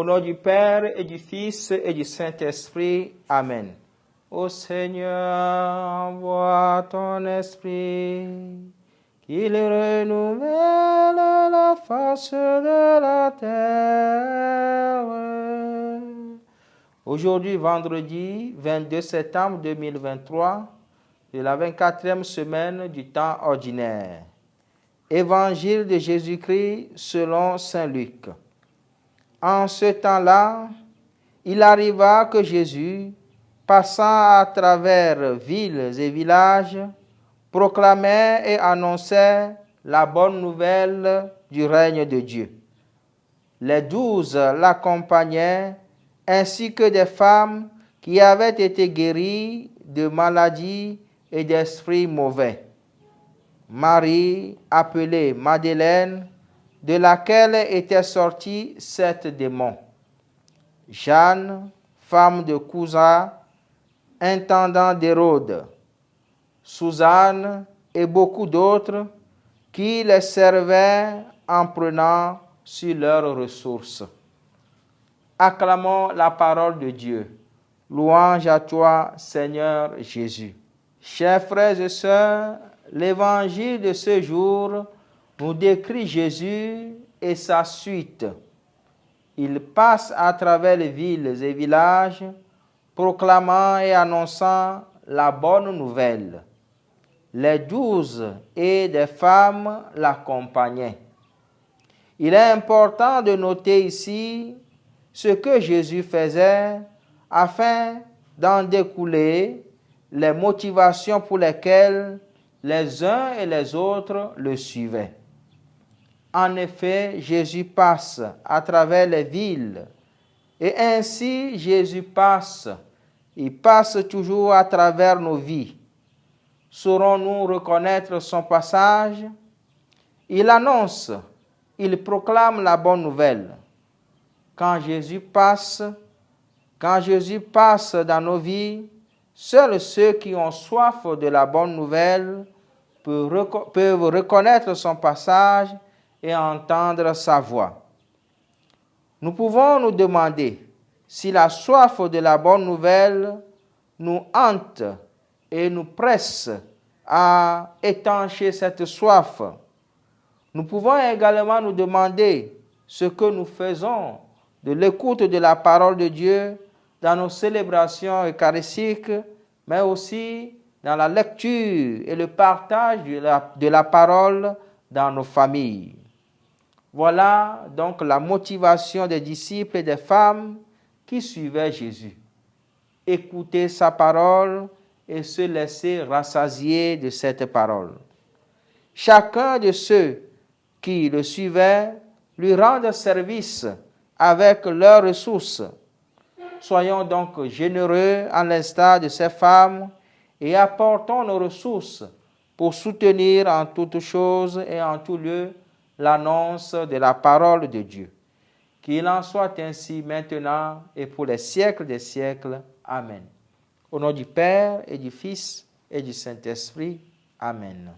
Au nom du Père et du Fils et du Saint-Esprit. Amen. Ô Seigneur, envoie ton esprit, qu'il renouvelle la face de la terre. Aujourd'hui, vendredi 22 septembre 2023, de la 24e semaine du temps ordinaire. Évangile de Jésus-Christ selon saint Luc. En ce temps-là, il arriva que Jésus, passant à travers villes et villages, proclamait et annonçait la bonne nouvelle du règne de Dieu. Les 12 l'accompagnaient, ainsi que des femmes qui avaient été guéries de maladies et d'esprits mauvais. Marie, appelée Madeleine, de laquelle étaient sortis 7 démons. Jeanne, femme de Cousa, intendant d'Hérode. Suzanne et beaucoup d'autres qui les servaient en prenant sur leurs ressources. Acclamons la parole de Dieu. Louange à toi, Seigneur Jésus. Chers frères et sœurs, l'évangile de ce jour nous décrit Jésus et sa suite. Il passe à travers les villes et villages, proclamant et annonçant la bonne nouvelle. Les 12 et des femmes l'accompagnaient. Il est important de noter ici ce que Jésus faisait afin d'en découler les motivations pour lesquelles les uns et les autres le suivaient. En effet, Jésus passe à travers les villes et ainsi Jésus passe. Il passe toujours à travers nos vies. Saurons-nous reconnaître son passage? Il annonce, il proclame la bonne nouvelle. Quand Jésus passe dans nos vies, seuls ceux qui ont soif de la bonne nouvelle peuvent reconnaître son passage et entendre sa voix. Nous pouvons nous demander si la soif de la bonne nouvelle nous hante et nous presse à étancher cette soif. Nous pouvons également nous demander ce que nous faisons de l'écoute de la parole de Dieu dans nos célébrations eucharistiques, mais aussi dans la lecture et le partage de la parole dans nos familles. Voilà donc la motivation des disciples et des femmes qui suivaient Jésus. Écouter sa parole et se laisser rassasier de cette parole. Chacun de ceux qui le suivaient lui rendent service avec leurs ressources. Soyons donc généreux à l'instar de ces femmes et apportons nos ressources pour soutenir en toutes choses et en tout lieu l'annonce de la parole de Dieu. Qu'il en soit ainsi maintenant et pour les siècles des siècles. Amen. Au nom du Père et du Fils et du Saint-Esprit. Amen.